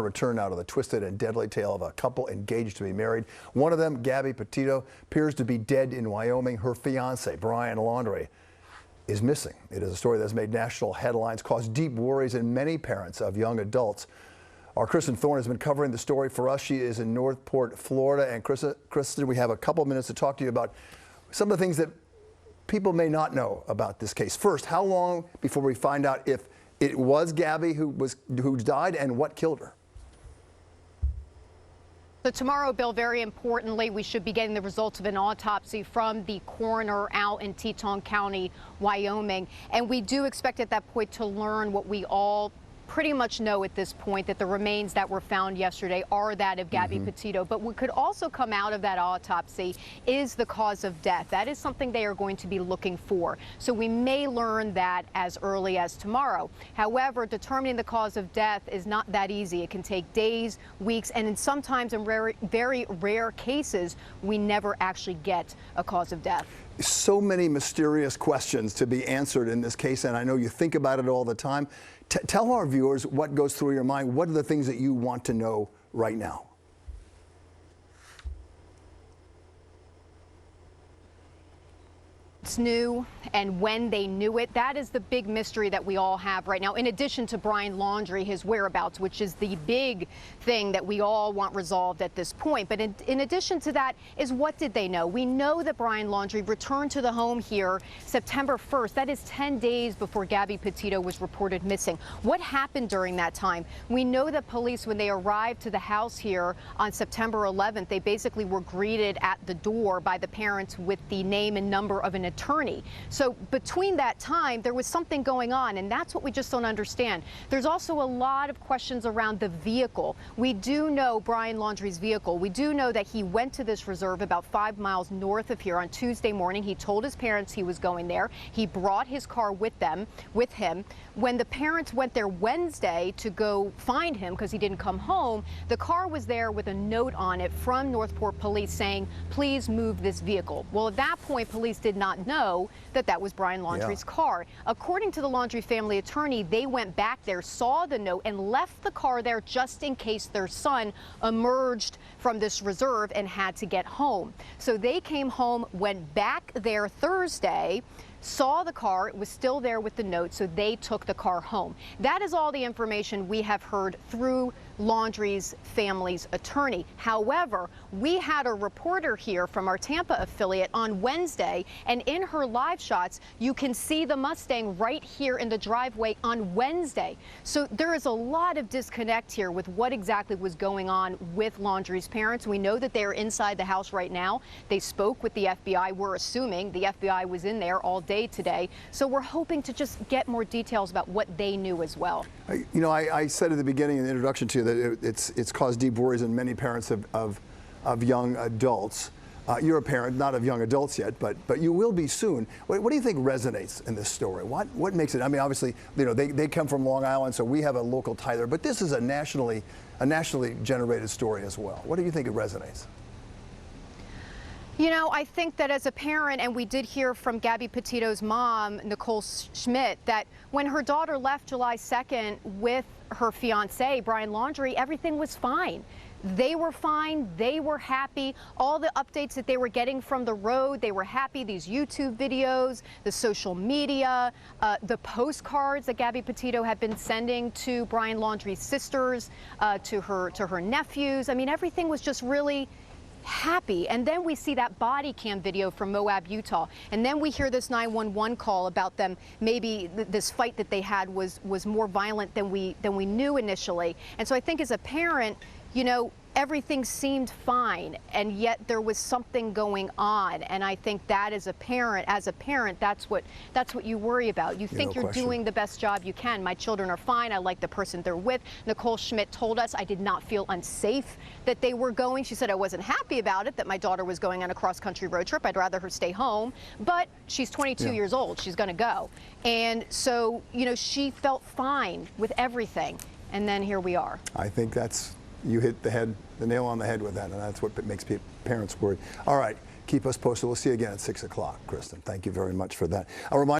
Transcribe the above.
Return now to the twisted and deadly tale of a couple engaged to be married. One of them, Gabby Petito, appears to be dead in Wyoming. Her fiance, Brian Laundrie, is missing. It is a story that's made national headlines, caused deep worries in many parents of young adults. Our Kristin Thorne has been covering the story for us. She is in Northport, Florida. And Kristin, we have a couple of minutes to talk to you about some of the things that people may not know about this case. First, how long before we find out if it was Gabby who died and what killed her? So tomorrow, Bill, very importantly, we should be getting the results of an autopsy from the coroner out in Teton County, Wyoming. And we do expect at that point to learn what we all pretty much know at this point, that the remains that were found yesterday are that of Gabby Petito. But what could also come out of that autopsy is the cause of death. That is something they are going to be looking for. So we may learn that as early as tomorrow. However, determining the cause of death is not that easy. It can take days, weeks, and sometimes in very rare cases, we never actually get a cause of death. So many mysterious questions to be answered in this case, and I know you think about it all the time. Tell our viewers what goes through your mind. What are the things that you want to know right now? It's new, and when they knew it, that is the big mystery that we all have right now, in addition to Brian Laundrie, his whereabouts, which is the big thing that we all want resolved at this point. But in addition to that is, what did they know? We know that Brian Laundrie returned to the home here September 1st. That is 10 days before Gabby Petito was reported missing. What happened during that time? We know that police, when they arrived to the house here on September 11th, they basically were greeted at the door by the parents with the name and number of an attorney. So between that time, there was something going on, and that's what we just don't understand. There's also a lot of questions around the vehicle. We do know Brian Laundrie's vehicle. We do know that he went to this reserve about 5 miles north of here on Tuesday morning. He told his parents he was going there. He brought his car with him. When the parents went there Wednesday to go find him because he didn't come home, the car was there with a note on it from Northport Police saying, "Please move this vehicle." Well, at that point, police did not know that that was Brian Laundrie's car. According to the Laundrie family attorney, they went back there, saw the note, and left the car there just in case their son emerged from this reserve and had to get home. So they came home, went back there Thursday, saw the car, it was still there with the note, so they took the car home. That is all the information we have heard through Laundrie's family's attorney. However, we had a reporter here from our Tampa affiliate on Wednesday, and in her live shots, you can see the Mustang right here in the driveway on Wednesday. So there is a lot of disconnect here with what exactly was going on with Laundrie's parents. We know that they are inside the house right now. They spoke with the FBI. We're assuming the FBI was in there all day today. So we're hoping to just get more details about what they knew as well. You know, I said at the beginning in the introduction to you that it's caused deep worries in many parents of young adults. You're a parent, not of young adults yet, but you will be soon. What do you think resonates in this story? What makes it? I mean, obviously, you know, they come from Long Island, so we have a local tie there. But this is a nationally generated story as well. What do you think it resonates? You know, I think that as a parent, and we did hear from Gabby Petito's mom, Nicole Schmidt, that when her daughter left July 2nd with her fiance, Brian Laundrie, everything was fine. They were fine. They were happy. All the updates that they were getting from the road, they were happy. These YouTube videos, the social media, the postcards that Gabby Petito had been sending to Brian Laundrie's sisters, to her nephews. I mean, everything was just really happy. And then we see that body cam video from Moab, Utah. And then we hear this 911 call about them, maybe this fight that they had was more violent than we knew initially. And so I think as a parent, you know, everything seemed fine, and yet there was something going on. And I think that as a parent, that's what you worry about. You think you're doing the best job you can. My children are fine. I like the person they're with. Nicole Schmidt told us, I did not feel unsafe that they were going. She said, I wasn't happy about it, that my daughter was going on a cross-country road trip. I'd rather her stay home. But she's 22 years old. She's going to go. And so, you know, she felt fine with everything. And then here we are. I think you hit the nail on the head with that, and that's what makes parents worried. All right, keep us posted. We'll see you again at 6 o'clock, Kristin. Thank you very much for that. I'll remind